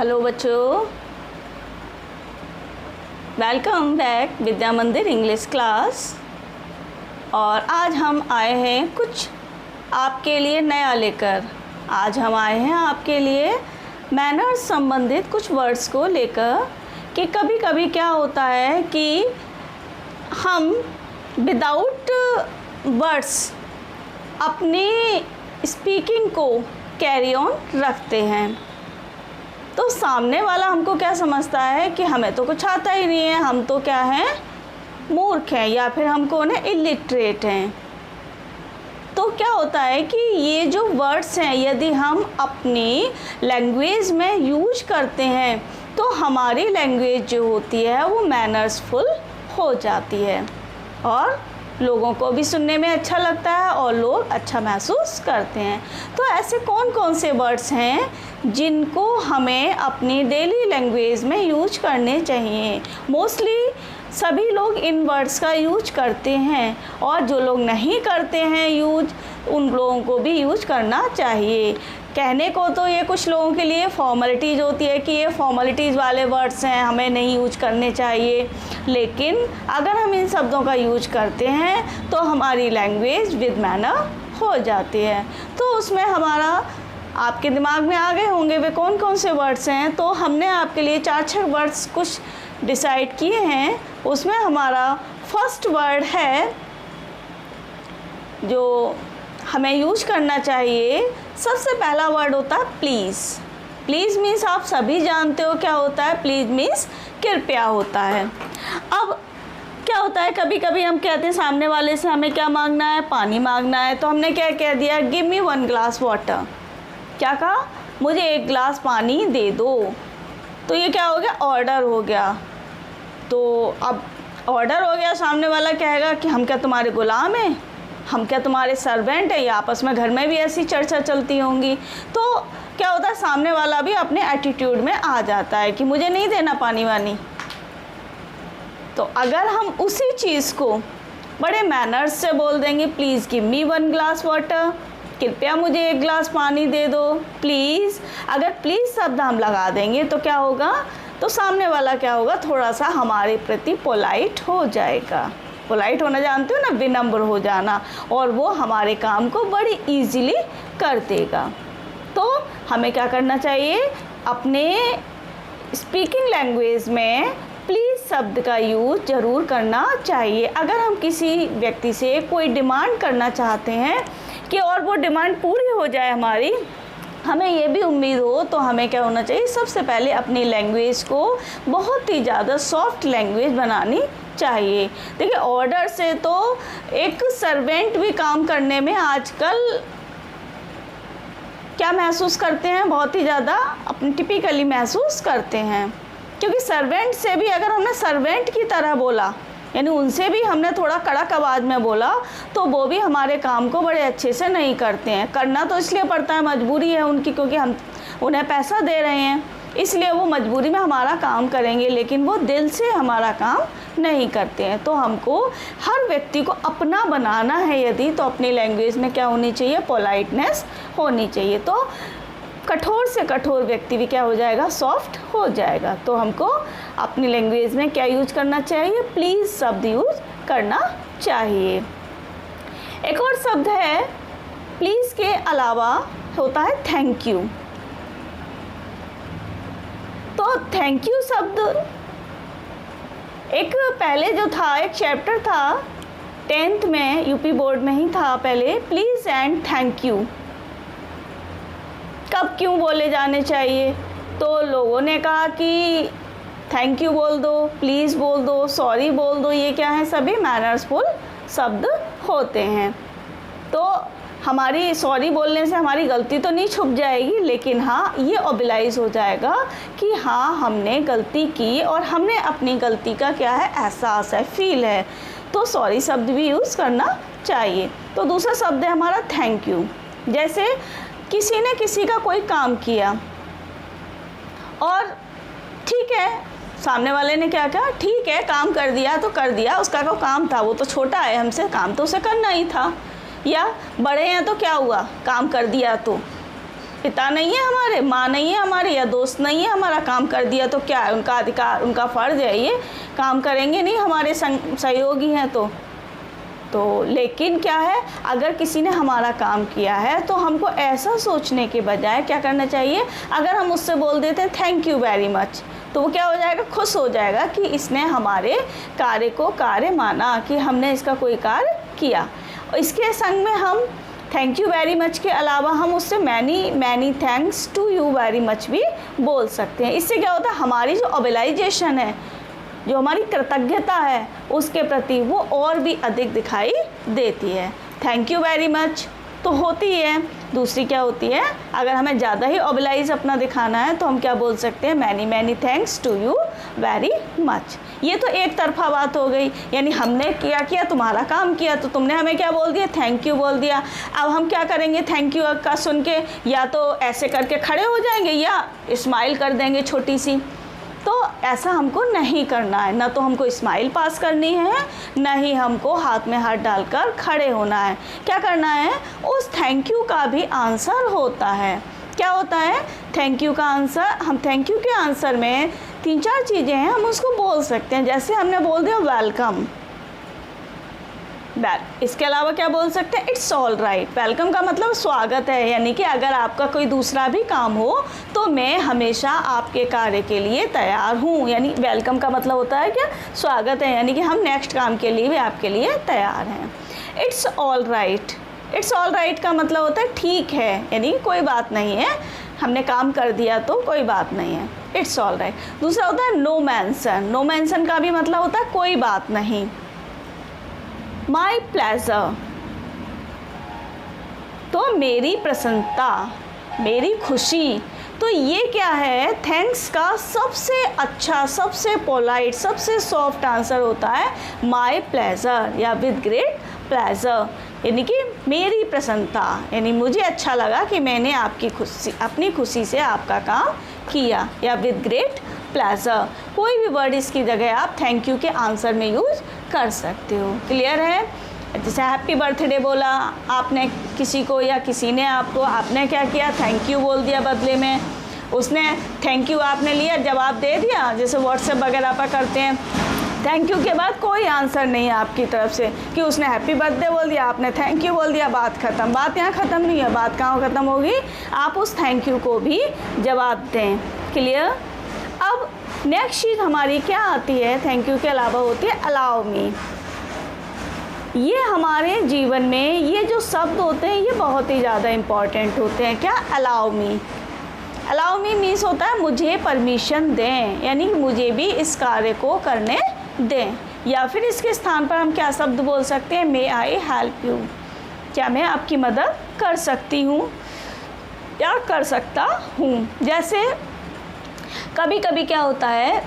Hello बच्चों, welcome back विद्या मंदिर English class. और आज हम आए हैं कुछ आपके लिए नया लेकर। आज हम आए हैं आपके लिए मैनर्स संबंधित कुछ वर्ड्स को लेकर कि कभी कभी क्या होता है कि हम विदाउट वर्ड्स अपनी स्पीकिंग को कैरी ऑन रखते हैं, तो सामने वाला हमको क्या समझता है कि हमें तो कुछ आता ही नहीं है, हम तो क्या हैं, मूर्ख हैं, या फिर हम कौन है, इलिटरेट हैं। तो क्या होता है कि ये जो वर्ड्स हैं यदि हम अपनी लैंग्वेज में यूज करते हैं तो हमारी लैंग्वेज जो होती है वो मैनर्सफुल हो जाती है और लोगों को भी सुनने में अच्छा लगता है और लोग अच्छा महसूस करते हैं। तो ऐसे कौन कौन से वर्ड्स हैं जिनको हमें अपनी डेली लैंग्वेज में यूज करने चाहिए। मोस्टली सभी लोग इन वर्ड्स का यूज करते हैं और जो लोग नहीं करते हैं यूज, उन लोगों को भी यूज करना चाहिए। कहने को तो ये कुछ लोगों के लिए फॉर्मेलिटीज़ होती है कि ये फॉर्मेलिटीज़ वाले वर्ड्स हैं, हमें नहीं यूज करने चाहिए, लेकिन अगर हम इन शब्दों का यूज करते हैं तो हमारी लैंग्वेज विद मैनर हो जाती है। तो उसमें हमारा आपके दिमाग में आ गए होंगे वे कौन कौन से वर्ड्स हैं। तो हमने आपके लिए 4-6 वर्ड्स कुछ डिसाइड किए हैं। उसमें हमारा फर्स्ट वर्ड है जो हमें यूज करना चाहिए, सबसे पहला वर्ड होता है प्लीज़। प्लीज़ मीन्स आप सभी जानते हो क्या होता है, प्लीज़ मीन्स कृपया होता है। अब क्या होता है, कभी कभी हम कहते हैं सामने वाले से हमें क्या मांगना है, पानी मांगना है, तो हमने क्या कह दिया, गिव मी 1 ग्लास वाटर। क्या कहा, मुझे 1 ग्लास पानी दे दो। तो ये क्या हो गया, ऑर्डर हो गया। तो अब ऑर्डर हो गया, सामने वाला कहेगा कि हम क्या तुम्हारे गुलाम हैं, हम क्या तुम्हारे सर्वेंट हैं, या आपस में घर में भी ऐसी चर्चा चलती होंगी। तो क्या होता है, सामने वाला भी अपने एटीट्यूड में आ जाता है कि मुझे नहीं देना पानी वानी। तो अगर हम उसी चीज़ को बड़े मैनर्स से बोल देंगे, please give me 1 glass water, कृपया मुझे 1 ग्लास पानी दे दो, प्लीज़। अगर प्लीज़ शब्द हम लगा देंगे तो क्या होगा, तो सामने वाला क्या होगा, थोड़ा सा हमारे प्रति पोलाइट हो जाएगा। पोलाइट होना जानते हो ना, विनम्र हो जाना, और वो हमारे काम को बड़ी इजीली कर देगा। तो हमें क्या करना चाहिए, अपने स्पीकिंग लैंग्वेज में प्लीज़ शब्द का यूज़ ज़रूर करना चाहिए। अगर हम किसी व्यक्ति से कोई डिमांड करना चाहते हैं कि और वो डिमांड पूरी हो जाए हमारी, हमें ये भी उम्मीद हो, तो हमें क्या होना चाहिए, सबसे पहले अपनी लैंग्वेज को बहुत ही ज़्यादा सॉफ्ट लैंग्वेज बनानी चाहिए। देखिए, ऑर्डर से तो एक सर्वेंट भी काम करने में आजकल क्या महसूस करते हैं, बहुत ही ज़्यादा अपनी टिपिकली महसूस करते हैं। क्योंकि सर्वेंट से भी अगर हमने सर्वेंट की तरह बोला, यानी उनसे भी हमने थोड़ा कड़क आवाज़ में बोला, तो वो भी हमारे काम को बड़े अच्छे से नहीं करते हैं। करना तो इसलिए पड़ता है, मजबूरी है उनकी, क्योंकि हम उन्हें पैसा दे रहे हैं, इसलिए वो मजबूरी में हमारा काम करेंगे, लेकिन वो दिल से हमारा काम नहीं करते हैं। तो हमको हर व्यक्ति को अपना बनाना है यदि, तो अपनी लैंग्वेज में क्या होनी चाहिए, पोलाइटनेस होनी चाहिए। तो कठोर से कठोर व्यक्ति भी क्या हो जाएगा, सॉफ्ट हो जाएगा। तो हमको अपनी लैंग्वेज में क्या यूज करना चाहिए, प्लीज़ शब्द यूज करना चाहिए। एक और शब्द है, प्लीज़ के अलावा होता है थैंक यू। तो थैंक यू शब्द एक पहले जो था, एक चैप्टर था 10th में, यूपी बोर्ड में ही था पहले, प्लीज़ एंड थैंक यू कब क्यों बोले जाने चाहिए। तो लोगों ने कहा कि थैंक यू बोल दो, प्लीज़ बोल दो, सॉरी बोल दो, ये क्या है, सभी मैनर्सफुल शब्द होते हैं। तो हमारी सॉरी बोलने से हमारी गलती तो नहीं छुप जाएगी, लेकिन हाँ ये ओबिलाइज हो जाएगा कि हाँ हमने गलती की और हमने अपनी गलती का क्या है, एहसास है, फील है। तो सॉरी शब्द भी यूज़ करना चाहिए। तो दूसरा शब्द है हमारा थैंक यू। जैसे किसी ने किसी का कोई काम किया और ठीक है, सामने वाले ने क्या कहा, ठीक है काम कर दिया तो कर दिया, उसका को काम था, वो तो छोटा है हमसे, काम तो उसे करना ही था, या बड़े हैं तो क्या हुआ, काम कर दिया पिता नहीं है हमारे, माँ नहीं है हमारे, या दोस्त नहीं है हमारा, काम कर दिया तो क्या है, उनका अधिकार, उनका फ़र्ज़ है, ये काम करेंगे नहीं, हमारे सहयोगी हैं तो लेकिन क्या है, अगर किसी ने हमारा काम किया है तो हमको ऐसा सोचने के बजाय क्या करना चाहिए, अगर हम उससे बोल देते हैं थैंक यू वेरी मच, तो वो क्या हो जाएगा, खुश हो जाएगा कि इसने हमारे कार्य को कार्य माना, कि हमने इसका कोई कार्य किया। और इसके संग में हम थैंक यू वेरी मच के अलावा हम उससे many thanks to you very much भी बोल सकते हैं। इससे क्या होता है, हमारी जो ओबलाइजेशन है, जो हमारी कृतज्ञता है उसके प्रति, वो और भी अधिक दिखाई देती है। थैंक यू वेरी मच तो होती है, दूसरी क्या होती है, अगर हमें ज़्यादा ही ओबलाइज अपना दिखाना है तो हम क्या बोल सकते हैं, many thanks to you very much. ये तो एक तरफा बात हो गई, यानी हमने किया तुम्हारा काम किया तो तुमने हमें क्या बोल दिया, थैंक यू बोल दिया। अब हम क्या करेंगे, थैंक यू का सुन के या तो ऐसे करके खड़े हो जाएंगे या स्माइल कर देंगे छोटी सी, तो ऐसा हमको नहीं करना है। ना तो हमको स्माइल पास करनी है, ना ही हमको हाथ में हाथ डालकर खड़े होना है। क्या करना है, उस थैंक यू का भी आंसर होता है। क्या होता है थैंक यू का आंसर, हम थैंक यू के आंसर में 3-4 चीज़ें हैं, हम उसको बोल सकते हैं। जैसे हमने बोल दिया वेलकम, इसके अलावा क्या बोल सकते हैं, इट्स ऑल राइट। वेलकम का मतलब स्वागत है, यानी कि अगर आपका कोई दूसरा भी काम हो तो मैं हमेशा आपके कार्य के लिए तैयार हूँ। यानी वेलकम का मतलब होता है क्या, स्वागत है, यानी कि हम नेक्स्ट काम के लिए भी आपके लिए तैयार हैं। It's all right, it's all right का मतलब होता है ठीक है, यानी कोई बात नहीं है, हमने काम कर दिया तो कोई बात नहीं है, इट्स ऑल राइट। दूसरा होता है नो मेंशन, नो मेंशन का भी मतलब होता है कोई बात नहीं। माई प्लेजर तो मेरी प्रसन्नता, मेरी खुशी, तो ये क्या है, थैंक्स का सबसे अच्छा, सबसे पोलाइट, सबसे सॉफ्ट आंसर होता है माई प्लेजर या विद ग्रेट प्लेजर, यानी कि मेरी प्रसन्नता, यानी मुझे अच्छा लगा कि मैंने आपकी खुशी, अपनी खुशी से आपका काम किया, या विद ग्रेट प्लेजर। कोई भी वर्ड इसकी जगह आप थैंक यू के आंसर में यूज़ कर सकते हो। क्लियर है। जैसे हैप्पी बर्थडे बोला आपने किसी को या किसी ने आपको, आपने क्या किया, थैंक यू बोल दिया बदले में, उसने थैंक यू आपने लिया, जवाब दे दिया, जैसे व्हाट्सएप वगैरह पर करते हैं, थैंक यू के बाद कोई आंसर नहीं है आपकी तरफ से कि उसने हैप्पी बर्थडे बोल दिया, आपने थैंक यू बोल दिया, बात ख़त्म। बात यहाँ ख़त्म नहीं है, बात कहाँ ख़त्म होगी, आप उस थैंक यू को भी जवाब दें। क्लियर। अब नेक्स्ट चीज़ हमारी क्या आती है, थैंक यू के अलावा होती है अलाउ मी। ये हमारे जीवन में ये जो शब्द होते हैं ये बहुत ही ज़्यादा इम्पॉर्टेंट होते हैं। क्या, allow me. Allow me means होता है मुझे परमिशन दें, यानी मुझे भी इस कार्य को करने दें। या फिर इसके स्थान पर हम क्या शब्द बोल सकते हैं, मे आई हेल्प यू, क्या मैं आपकी मदद कर सकती हूँ या कर सकता हूँ। जैसे कभी कभी क्या होता है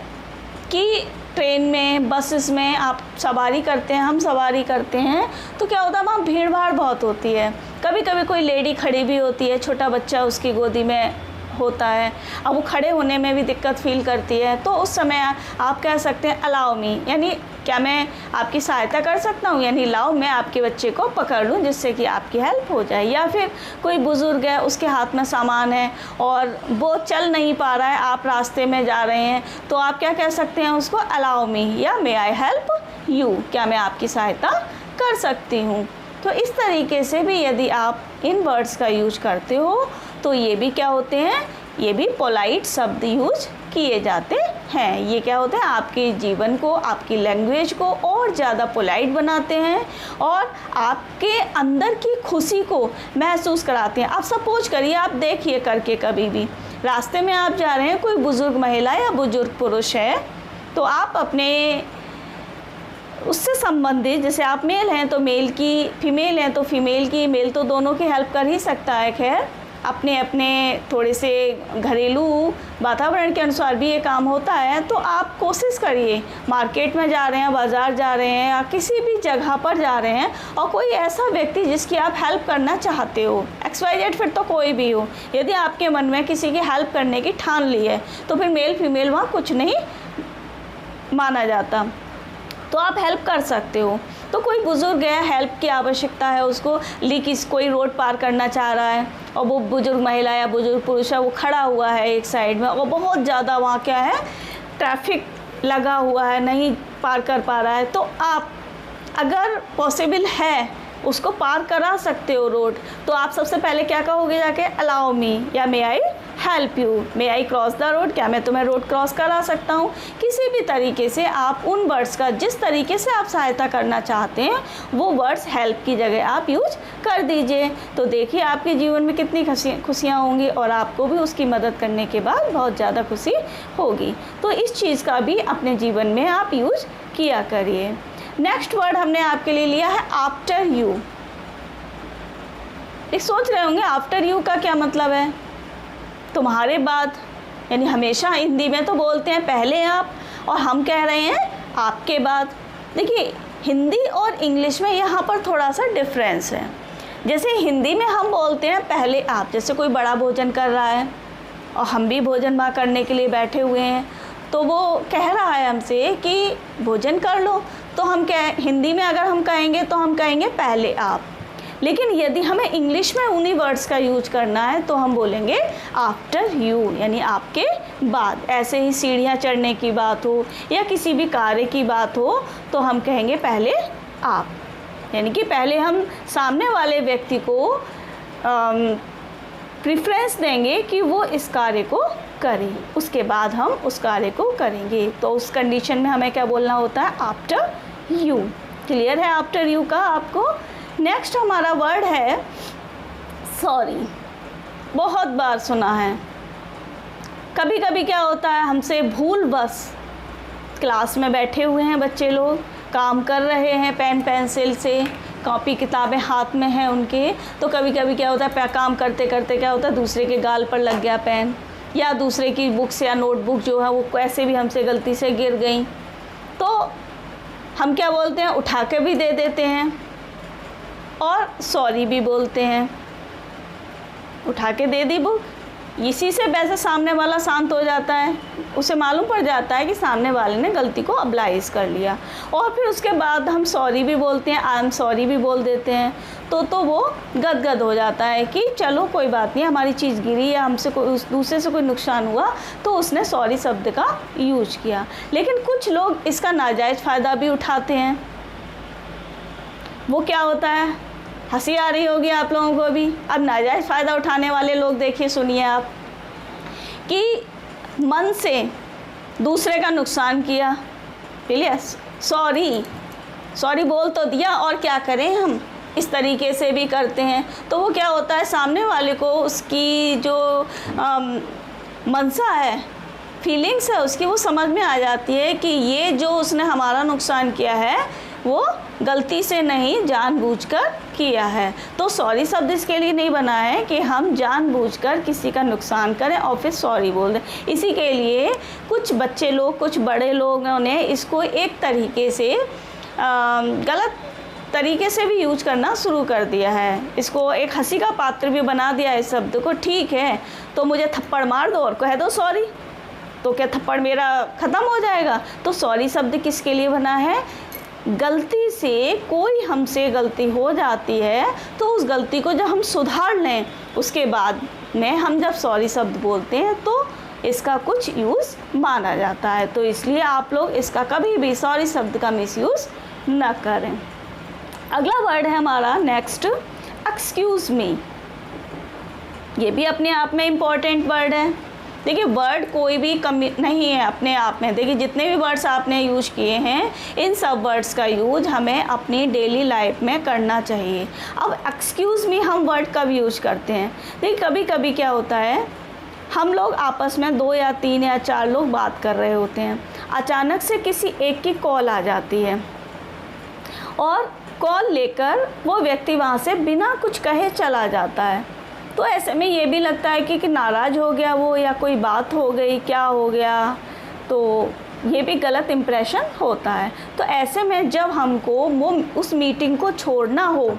कि ट्रेन में, बसेस में आप सवारी करते हैं, हम सवारी करते हैं, तो क्या होता है वहाँ भीड़ भाड़ बहुत होती है। कभी कभी कोई लेडी खड़ी भी होती है, छोटा बच्चा उसकी गोदी में होता है, अब वो खड़े होने में भी दिक्कत फील करती है, तो उस समय आप कह सकते हैं अलाउ मी, यानी क्या मैं आपकी सहायता कर सकता हूँ, यानी लाओ मैं आपके बच्चे को पकड़ लूँ जिससे कि आपकी हेल्प हो जाए। या फिर कोई बुज़ुर्ग है, उसके हाथ में सामान है और वो चल नहीं पा रहा है, आप रास्ते में जा रहे हैं, तो आप क्या कह सकते हैं उसको, अलाउ मी या मे आई हेल्प यू, क्या मैं आपकी सहायता कर सकती हूँ। तो इस तरीके से भी यदि आप इन वर्ड्स का यूज करते हो तो ये भी क्या होते हैं, ये भी पोलाइट शब्द यूज किए जाते हैं। ये क्या होते हैं, आपके जीवन को, आपकी लैंग्वेज को और ज़्यादा पोलाइट बनाते हैं और आपके अंदर की खुशी को महसूस कराते हैं। आप सपोज करिए, आप देखिए करके कभी भी रास्ते में आप जा रहे हैं, कोई बुज़ुर्ग महिला या बुज़ुर्ग पुरुष है, तो आप अपने उससे संबंधित, जैसे आप मेल हैं तो मेल की, फीमेल हैं तो फीमेल की, मेल तो दोनों की हेल्प कर ही सकता है। खैर अपने अपने थोड़े से घरेलू वातावरण के अनुसार भी ये काम होता है, तो आप कोशिश करिए, मार्केट में जा रहे हैं, बाज़ार जा रहे हैं या किसी भी जगह पर जा रहे हैं और कोई ऐसा व्यक्ति जिसकी आप हेल्प करना चाहते हो, XYZ फिर तो कोई भी हो, यदि आपके मन में किसी की हेल्प करने की ठान ली है तो फिर मेल फीमेल वहाँ कुछ नहीं माना जाता, तो आप हेल्प कर सकते हो। तो कोई बुज़ुर्ग है, हेल्प की आवश्यकता है उसको, कोई रोड पार करना चाह रहा है, और वो बुजुर्ग महिला या बुजुर्ग पुरुष है वो खड़ा हुआ है एक साइड में, और बहुत ज़्यादा वहाँ क्या है, ट्रैफिक लगा हुआ है, नहीं पार कर पा रहा है, तो आप अगर पॉसिबल है उसको पार करा सकते हो रोड, तो आप सबसे पहले क्या कहोगे जाके, अलाउ मी या may I help you, may I cross the road, क्या मैं तुम्हें रोड क्रॉस करा सकता हूँ। किसी भी तरीके से आप उन वर्ड्स का जिस तरीके से आप सहायता करना चाहते हैं वो वर्ड्स हेल्प की जगह आप यूज कर दीजिए। तो देखिए आपके जीवन में कितनी खुशियाँ होंगी और आपको भी उसकी मदद करने के बाद बहुत ज़्यादा खुशी होगी। तो इस चीज़ का भी अपने जीवन में आप यूज किया करिए। नेक्स्ट वर्ड हमने आपके लिए लिया है आफ्टर यू। एक सोच रहे होंगे आफ्टर यू का क्या मतलब है, तुम्हारे बाद, यानी हमेशा हिंदी में तो बोलते हैं पहले आप, और हम कह रहे हैं आपके बाद। देखिए हिंदी और इंग्लिश में यहाँ पर थोड़ा सा डिफरेंस है। जैसे हिंदी में हम बोलते हैं पहले आप, जैसे कोई बड़ा भोजन कर रहा है और हम भी भोजन वहाँ करने के लिए बैठे हुए हैं, तो वो कह रहा है हमसे कि भोजन कर लो, तो हम हिंदी में अगर हम कहेंगे तो हम कहेंगे पहले आप। लेकिन यदि हमें इंग्लिश में उन्हीं वर्ड्स का यूज करना है तो हम बोलेंगे आफ्टर यू, यानी आपके बाद। ऐसे ही सीढ़ियाँ चढ़ने की बात हो या किसी भी कार्य की बात हो तो हम कहेंगे पहले आप, यानी कि पहले हम सामने वाले व्यक्ति को प्रेफरेंस देंगे कि वो इस कार्य को करें, उसके बाद हम उस कार्य को करेंगे। तो उस कंडीशन में हमें क्या बोलना होता है, आफ्टर यू। क्लियर है आफ्टर यू का आपको। नेक्स्ट हमारा वर्ड है सॉरी। बहुत बार सुना है, कभी कभी क्या होता है हमसे भूल बस, क्लास में बैठे हुए हैं बच्चे लोग, काम कर रहे हैं पेन पेंसिल से, कॉपी किताबें हाथ में हैं उनके, तो कभी कभी क्या होता है काम करते करते क्या होता है दूसरे के गाल पर लग गया पेन, या दूसरे की बुक्स या नोटबुक जो है वो कैसे भी हमसे गलती से गिर गई, तो हम क्या बोलते हैं, उठा के भी दे देते हैं और सॉरी भी बोलते हैं। उठा के दे दी बुक, इसी से वैसे सामने वाला शांत हो जाता है, उसे मालूम पड़ जाता है कि सामने वाले ने गलती को अब्लाइज कर लिया, और फिर उसके बाद हम सॉरी भी बोलते हैं, आई एम सॉरी भी बोल देते हैं, तो वो गदगद हो जाता है कि चलो कोई बात नहीं, हमारी चीज़ गिरी या हमसे कोई दूसरे से कोई नुकसान हुआ तो उसने सॉरी शब्द का यूज किया। लेकिन कुछ लोग इसका नाजायज़ फ़ायदा भी उठाते हैं। वो क्या होता है, हंसी आ रही होगी आप लोगों को भी। अब नाजायज़ फ़ायदा उठाने वाले लोग देखिए, सुनिए आप, कि मन से दूसरे का नुकसान किया, क्लियर, सॉरी बोल तो दिया और क्या करें हम, इस तरीके से भी करते हैं। तो वो क्या होता है, सामने वाले को उसकी जो मनसा है, फीलिंग्स है उसकी, वो समझ में आ जाती है कि ये जो उसने हमारा नुकसान किया है वो गलती से नहीं जानबूझकर किया है। तो सॉरी शब्द इसके लिए नहीं बना है कि हम जानबूझकर किसी का नुकसान करें और फिर सॉरी बोल दें। इसी के लिए कुछ बच्चे लोग, कुछ बड़े लोगों ने इसको एक तरीके से गलत तरीके से भी यूज करना शुरू कर दिया है, इसको एक हंसी का पात्र भी बना दिया है इस शब्द को। ठीक है तो मुझे थप्पड़ मार दो और कह दो सॉरी, तो क्या थप्पड़ मेरा ख़त्म हो जाएगा? तो सॉरी शब्द किसके लिए बना है, गलती से कोई हमसे गलती हो जाती है तो उस गलती को जब हम सुधार लें उसके बाद में हम जब सॉरी शब्द बोलते हैं तो इसका कुछ यूज़ माना जाता है। तो इसलिए आप लोग इसका कभी भी सॉरी शब्द का मिसयूज़ न करें। अगला वर्ड है हमारा नेक्स्ट, एक्सक्यूज़ मी। ये भी अपने आप में इम्पॉर्टेंट वर्ड है। देखिए वर्ड कोई भी कमी नहीं है अपने आप में। देखिए जितने भी वर्ड्स आपने यूज किए हैं इन सब वर्ड्स का यूज हमें अपनी डेली लाइफ में करना चाहिए। अब एक्सक्यूज़ मी हम वर्ड कब यूज करते हैं? देखिए कभी कभी क्या होता है, हम लोग आपस में 2 या 3 या 4 लोग बात कर रहे होते हैं, अचानक से किसी एक की कॉल आ जाती है और कॉल लेकर वो व्यक्ति वहाँ से बिना कुछ कहे चला जाता है। तो ऐसे में ये भी लगता है कि नाराज़ हो गया वो, या कोई बात हो गई, क्या हो गया, तो ये भी गलत इम्प्रेशन होता है। तो ऐसे में जब हमको वो उस मीटिंग को छोड़ना हो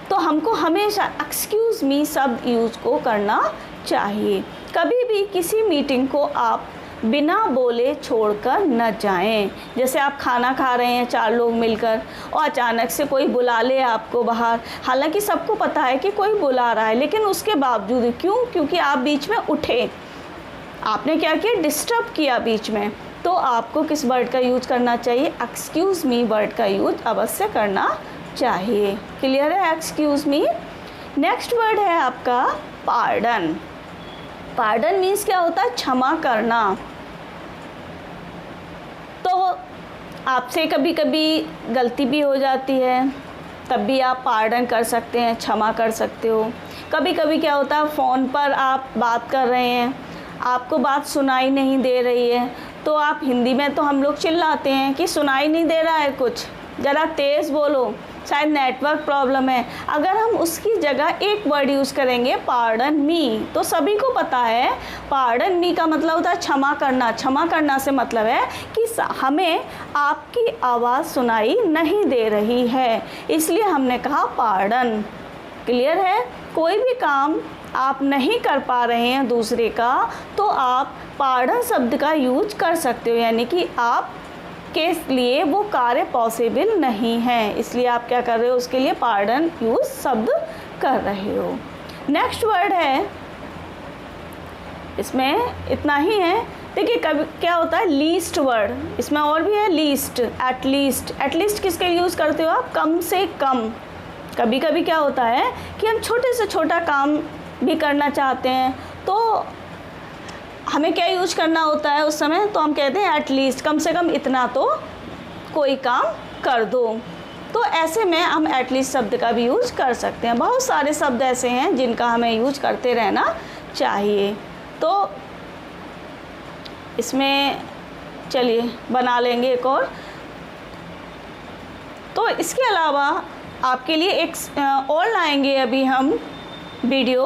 तो हमको हमेशा एक्सक्यूज़ मी शब्द यूज़ को करना चाहिए। कभी भी किसी मीटिंग को आप बिना बोले छोड़कर न जाएं। जैसे आप खाना खा रहे हैं 4 लोग मिलकर और अचानक से कोई बुला ले आपको बाहर, हालांकि सबको पता है कि कोई बुला रहा है, लेकिन उसके बावजूद क्यों? क्योंकि आप बीच में उठे, आपने क्या किया, डिस्टर्ब किया बीच में, तो आपको किस वर्ड का यूज करना चाहिए? एक्सक्यूज़ मी वर्ड का यूज अवश्य करना चाहिए। क्लियर है? Excuse me. नेक्स्ट वर्ड है आपका पार्डन। पार्डन मीन्स क्या होता है? क्षमा करना। तो आपसे कभी कभी गलती भी हो जाती है, तब भी आप पार्डन कर सकते हैं, क्षमा कर सकते हो। कभी कभी क्या होता है, फ़ोन पर आप बात कर रहे हैं, आपको बात सुनाई नहीं दे रही है, तो आप हिंदी में तो हम लोग चिल्लाते हैं कि सुनाई नहीं दे रहा है कुछ, ज़रा तेज़ बोलो, शायद नेटवर्क प्रॉब्लम है। अगर हम उसकी जगह एक वर्ड यूज़ करेंगे पार्डन मी, तो सभी को पता है पार्डन मी का मतलब होता है क्षमा करना। क्षमा करना से मतलब है कि हमें आपकी आवाज़ सुनाई नहीं दे रही है, इसलिए हमने कहा पार्डन। क्लियर है? कोई भी काम आप नहीं कर पा रहे हैं दूसरे का, तो आप पार्डन शब्द का यूज कर सकते हो, यानी कि आप के लिए वो कार्य पॉसिबल नहीं है, इसलिए आप क्या कर रहे हो, उसके लिए पार्डन यूज शब्द कर रहे हो। नेक्स्ट वर्ड है, इसमें इतना ही है। देखिए कभी क्या होता है, लीस्ट वर्ड, इसमें और भी है लीस्ट, एटलीस्ट। एटलीस्ट किसके लिए यूज़ करते हो आप? कम से कम। कभी कभी क्या होता है कि हम छोटे से छोटा काम भी करना चाहते हैं, तो हमें क्या यूज करना होता है उस समय? तो हम कहते हैं एटलीस्ट, कम से कम इतना तो कोई काम कर दो। तो ऐसे में हम एटलीस्ट शब्द का भी यूज कर सकते हैं। बहुत सारे शब्द ऐसे हैं जिनका हमें यूज करते रहना चाहिए। तो इसमें चलिए बना लेंगे एक तो इसके अलावा आपके लिए एक और लाएंगे अभी हम वीडियो।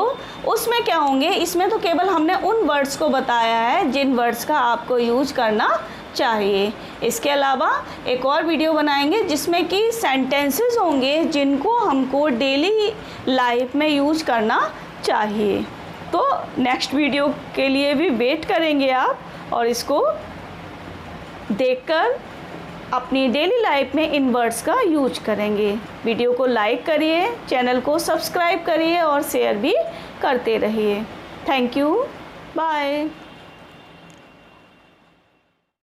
उसमें क्या होंगे, इसमें तो केवल हमने उन वर्ड्स को बताया है जिन वर्ड्स का आपको यूज करना चाहिए। इसके अलावा एक और वीडियो बनाएंगे जिसमें कि सेंटेंसेस होंगे जिनको हमको डेली लाइफ में यूज करना चाहिए। तो नेक्स्ट वीडियो के लिए भी वेट करेंगे आप, और इसको देखकर अपनी डेली लाइफ में इन वर्ड्स का यूज करेंगे। वीडियो को लाइक करिए, चैनल को सब्सक्राइब करिए और शेयर भी करते रहिए। Thank you, bye.